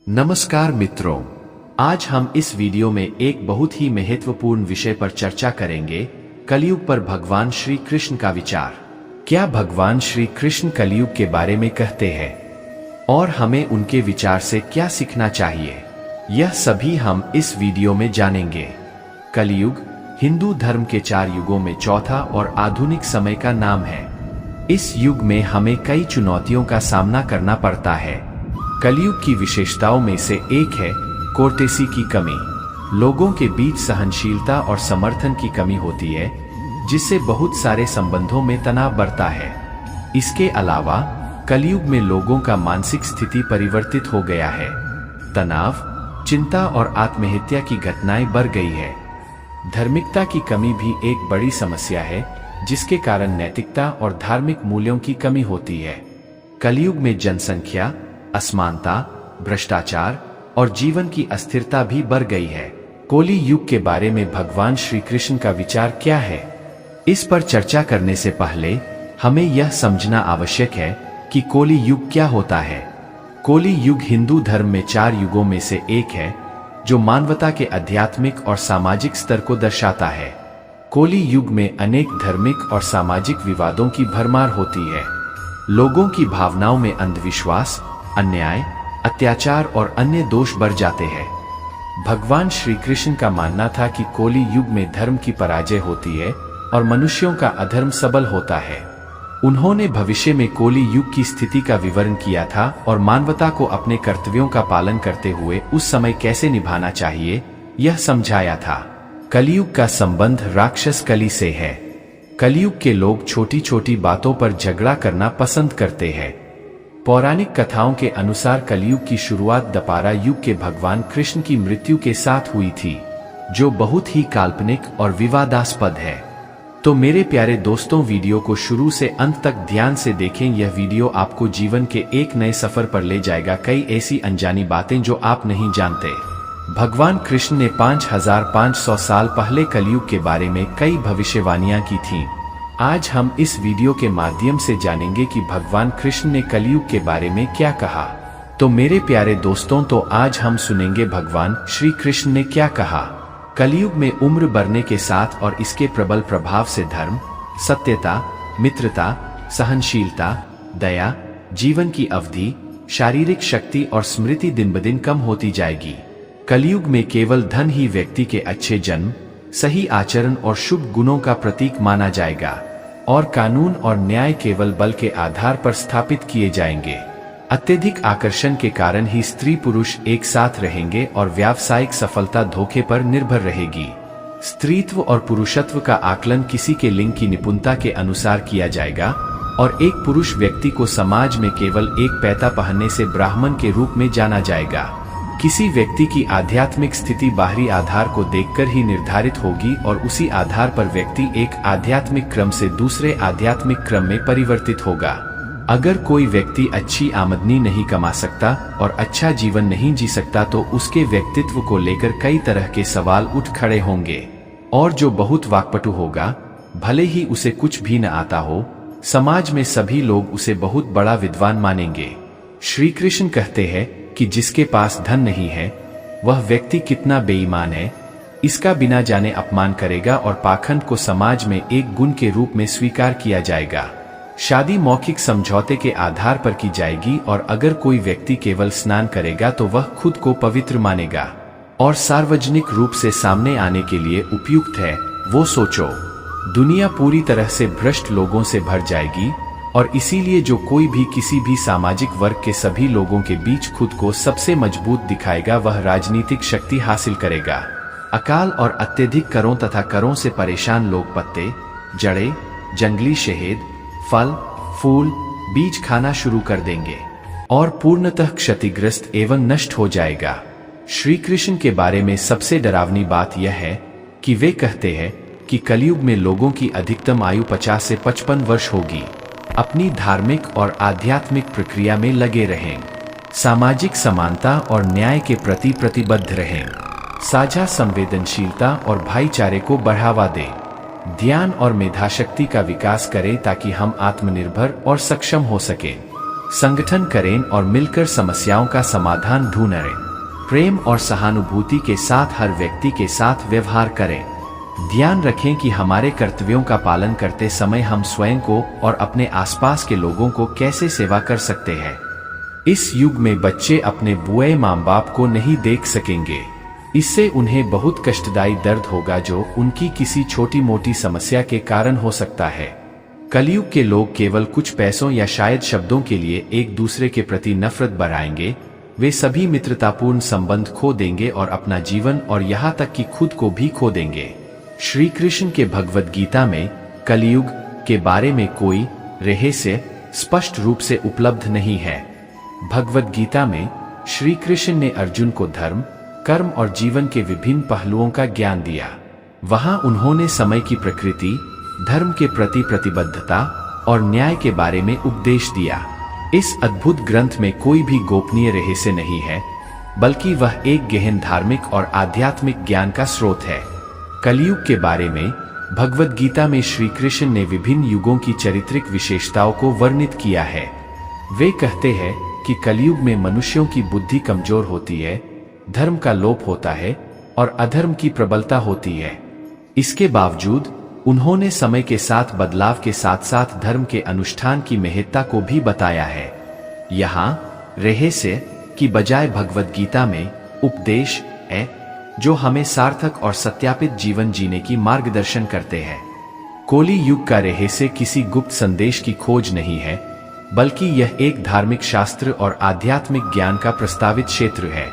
नमस्कार मित्रों, आज हम इस वीडियो में एक बहुत ही महत्वपूर्ण विषय पर चर्चा करेंगे, कलयुग पर भगवान श्री कृष्ण का विचार। क्या भगवान श्री कृष्ण कलयुग के बारे में कहते हैं और हमें उनके विचार से क्या सीखना चाहिए, यह सभी हम इस वीडियो में जानेंगे। कलयुग हिंदू धर्म के 4 युगों में चौथा और आधुनिक समय का नाम है। इस युग में हमें कई चुनौतियों का सामना करना पड़ता है। कलयुग की विशेषताओं में से एक है कोर्टेसी की कमी। लोगों के बीच सहनशीलता और समर्थन की कमी होती है, जिससे बहुत सारे संबंधों में तनाव बढ़ता है। इसके अलावा कलयुग में लोगों का मानसिक स्थिति परिवर्तित हो गया है। तनाव, चिंता और आत्महत्या की घटनाएं बढ़ गई है। धार्मिकता की कमी भी एक बड़ी समस्या है, जिसके कारण नैतिकता और धार्मिक मूल्यों की कमी होती है। कलयुग में जनसंख्या, असमानता, भ्रष्टाचार और जीवन की अस्थिरता भी बढ़ गई है। कली युग के बारे में भगवान श्री कृष्ण का विचार क्या है, इस पर चर्चा करने से पहले हमें यह समझना आवश्यक है कि कली युग क्या होता है। कली युग हिंदू धर्म में 4 युगों में से एक है, जो मानवता के आध्यात्मिक और सामाजिक स्तर को दर्शाता है। कली युग में अनेक धार्मिक और सामाजिक विवादों की भरमार होती है। लोगों की भावनाओं में अंधविश्वास, अन्याय, अत्याचार और अन्य दोष बढ़ जाते हैं। भगवान श्री कृष्ण का मानना था कि कली युग में धर्म की पराजय होती है और मनुष्यों का अधर्म सबल होता है। उन्होंने भविष्य में कली युग की स्थिति का विवरण किया था और मानवता को अपने कर्तव्यों का पालन करते हुए उस समय कैसे निभाना चाहिए, यह समझाया था। कलयुग का संबंध राक्षस कली से है। कलयुग के लोग छोटी छोटी बातों पर झगड़ा करना पसंद करते हैं। पौराणिक कथाओं के अनुसार कलयुग की शुरुआत द्वापर युग के भगवान कृष्ण की मृत्यु के साथ हुई थी, जो बहुत ही काल्पनिक और विवादास्पद है। तो मेरे प्यारे दोस्तों, वीडियो को शुरू से अंत तक ध्यान से देखें। यह वीडियो आपको जीवन के एक नए सफर पर ले जाएगा। कई ऐसी अनजानी बातें जो आप नहीं जानते। भगवान कृष्ण ने 5500 साल पहले कलयुग के बारे में कई भविष्यवाणियां की थीं। आज हम इस वीडियो के माध्यम से जानेंगे कि भगवान कृष्ण ने कलयुग के बारे में क्या कहा। तो मेरे प्यारे दोस्तों, तो आज हम सुनेंगे भगवान श्री कृष्ण ने क्या कहा। कलयुग में उम्र बढ़ने के साथ और इसके प्रबल प्रभाव से धर्म, सत्यता, मित्रता, सहनशीलता, दया, जीवन की अवधि, शारीरिक शक्ति और स्मृति दिन ब दिन कम होती जाएगी। कलयुग में केवल धन ही व्यक्ति के अच्छे जन्म, सही आचरण और शुभ गुणों का प्रतीक माना जाएगा और कानून और न्याय केवल बल के आधार पर स्थापित किए जाएंगे। अत्यधिक आकर्षण के कारण ही स्त्री पुरुष एक साथ रहेंगे और व्यावसायिक सफलता धोखे पर निर्भर रहेगी। स्त्रीत्व और पुरुषत्व का आकलन किसी के लिंग की निपुणता के अनुसार किया जाएगा और एक पुरुष व्यक्ति को समाज में केवल एक पैता पहनने से ब्राह्मण के रूप में जाना जाएगा। किसी व्यक्ति की आध्यात्मिक स्थिति बाहरी आधार को देखकर ही निर्धारित होगी और उसी आधार पर व्यक्ति एक आध्यात्मिक क्रम से दूसरे आध्यात्मिक क्रम में परिवर्तित होगा। अगर कोई व्यक्ति अच्छी आमदनी नहीं कमा सकता और अच्छा जीवन नहीं जी सकता, तो उसके व्यक्तित्व को लेकर कई तरह के सवाल उठ खड़े होंगे। और जो बहुत वाक्पटु होगा, भले ही उसे कुछ भी न आता हो, समाज में सभी लोग उसे बहुत बड़ा विद्वान मानेंगे। श्री कृष्ण कहते हैं कि जिसके पास धन नहीं है, वह व्यक्ति कितना बेईमान है, इसका बिना जाने अपमान करेगा और पाखंड को समाज में एक गुण के रूप में स्वीकार किया जाएगा। शादी मौखिक समझौते के आधार पर की जाएगी और अगर कोई व्यक्ति केवल स्नान करेगा तो वह खुद को पवित्र मानेगा और सार्वजनिक रूप से सामने आने के लिए उपयुक्त है। वो सोचो, दुनिया पूरी तरह से भ्रष्ट लोगों से भर जाएगी और इसीलिए जो कोई भी किसी भी सामाजिक वर्ग के सभी लोगों के बीच खुद को सबसे मजबूत दिखाएगा, वह राजनीतिक शक्ति हासिल करेगा। अकाल और अत्यधिक करों तथा करों से परेशान लोग पत्ते, जड़ें, जंगली शहद, फल, फूल, बीज खाना शुरू कर देंगे और पूर्णतः क्षतिग्रस्त एवं नष्ट हो जाएगा। श्री कृष्ण के बारे में सबसे डरावनी बात यह है कि वे कहते हैं कि कलयुग में लोगों की अधिकतम आयु 50 से 55 वर्ष होगी। अपनी धार्मिक और आध्यात्मिक प्रक्रिया में लगे रहें, सामाजिक समानता और न्याय के प्रति प्रतिबद्ध रहें, साझा संवेदनशीलता और भाईचारे को बढ़ावा दें, ध्यान और मेधाशक्ति का विकास करें ताकि हम आत्मनिर्भर और सक्षम हो सकें। संगठन करें और मिलकर समस्याओं का समाधान ढूंढें। प्रेम और सहानुभूति के साथ हर व्यक्ति के साथ व्यवहार करें। ध्यान रखें कि हमारे कर्तव्यों का पालन करते समय हम स्वयं को और अपने आसपास के लोगों को कैसे सेवा कर सकते हैं। इस युग में बच्चे अपने बुए माँ बाप को नहीं देख सकेंगे। इससे उन्हें बहुत कष्टदायी दर्द होगा जो उनकी किसी छोटी मोटी समस्या के कारण हो सकता है। कलयुग के लोग केवल कुछ पैसों या शायद शब्दों के लिए एक दूसरे के प्रति नफरत बढ़ाएंगे। वे सभी मित्रतापूर्ण संबंध खो देंगे और अपना जीवन और यहाँ तक कि खुद को भी खो देंगे। श्री कृष्ण के भगवद गीता में कलयुग के बारे में कोई रहस्य स्पष्ट रूप से उपलब्ध नहीं है। भगवद गीता में श्री कृष्ण ने अर्जुन को धर्म, कर्म और जीवन के विभिन्न पहलुओं का ज्ञान दिया। वहां उन्होंने समय की प्रकृति, धर्म के प्रति प्रतिबद्धता और न्याय के बारे में उपदेश दिया। इस अद्भुत ग्रंथ में कोई भी गोपनीय रहस्य नहीं है, बल्कि वह एक गहन धार्मिक और आध्यात्मिक ज्ञान का स्रोत है। कलयुग के बारे में भगवद गीता में श्री कृष्ण ने विभिन्न युगों की चारित्रिक विशेषताओं को वर्णित किया है। वे कहते हैं कि कलयुग में मनुष्यों की बुद्धि कमजोर होती है, धर्म का लोप होता है और अधर्म की प्रबलता होती है। इसके बावजूद उन्होंने समय के साथ बदलाव के साथ साथ धर्म के अनुष्ठान की महत्ता को भी बताया है। यहाँ रहस्य की बजाय भगवद गीता में उपदेश है जो हमें सार्थक और सत्यापित जीवन जीने की मार्गदर्शन करते हैं। कोली युग का रहस्य किसी गुप्त संदेश की खोज नहीं है, बल्कि यह एक धार्मिक शास्त्र और आध्यात्मिक ज्ञान का प्रस्तावित क्षेत्र है।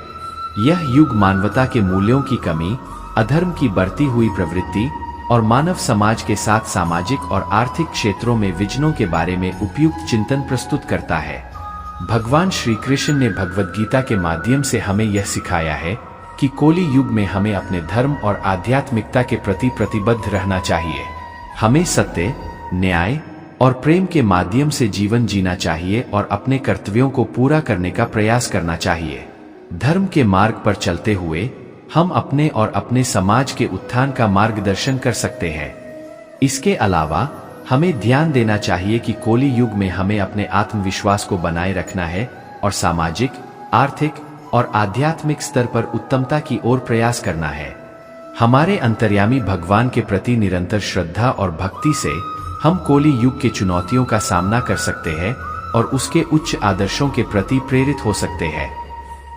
यह युग मानवता के मूल्यों की कमी, अधर्म की बढ़ती हुई प्रवृत्ति और मानव समाज के साथ सामाजिक और आर्थिक क्षेत्रों में विजनों के बारे में उपयुक्त चिंतन प्रस्तुत करता है। भगवान श्री कृष्ण ने भगवद गीता के माध्यम से हमें यह सिखाया है कि कोली युग में हमें अपने धर्म और आध्यात्मिकता के प्रति प्रतिबद्ध रहना चाहिए। हमें सत्य, न्याय और प्रेम के माध्यम से जीवन जीना चाहिए और अपने कर्तव्यों को पूरा करने का प्रयास करना चाहिए। धर्म के मार्ग पर चलते हुए हम अपने और अपने समाज के उत्थान का मार्गदर्शन कर सकते हैं। इसके अलावा हमें ध्यान देना चाहिए कि कोली युग में हमें अपने आत्मविश्वास को बनाए रखना है और सामाजिक, आर्थिक और आध्यात्मिक स्तर पर उत्तमता की ओर प्रयास करना है। हमारे अंतर्यामी भगवान के प्रति निरंतर श्रद्धा और भक्ति से हम कोली युग के चुनौतियों का सामना कर सकते हैं और उसके उच्च आदर्शों के प्रति प्रेरित हो सकते हैं।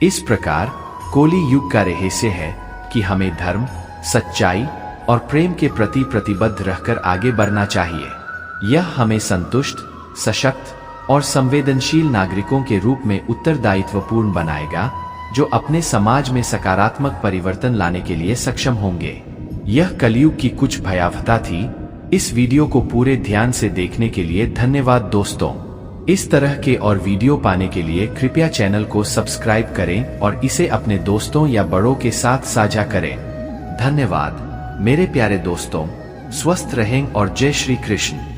इस प्रकार कोली युग का रहस्य है कि हमें धर्म, सच्चाई और प्रेम के प्रति प्रतिबद्ध रहकर आगे बढ़ना चाहिए। यह हमें संतुष्ट, सशक्त और संवेदनशील नागरिकों के रूप में उत्तरदायित्वपूर्ण बनाएगा, जो अपने समाज में सकारात्मक परिवर्तन लाने के लिए सक्षम होंगे। यह कलयुग की कुछ भयावहता थी। इस वीडियो को पूरे ध्यान से देखने के लिए धन्यवाद दोस्तों। इस तरह के और वीडियो पाने के लिए कृपया चैनल को सब्सक्राइब करें और इसे अपने दोस्तों या बड़ों के साथ साझा करें। धन्यवाद मेरे प्यारे दोस्तों। स्वस्थ रहें और जय श्री कृष्ण।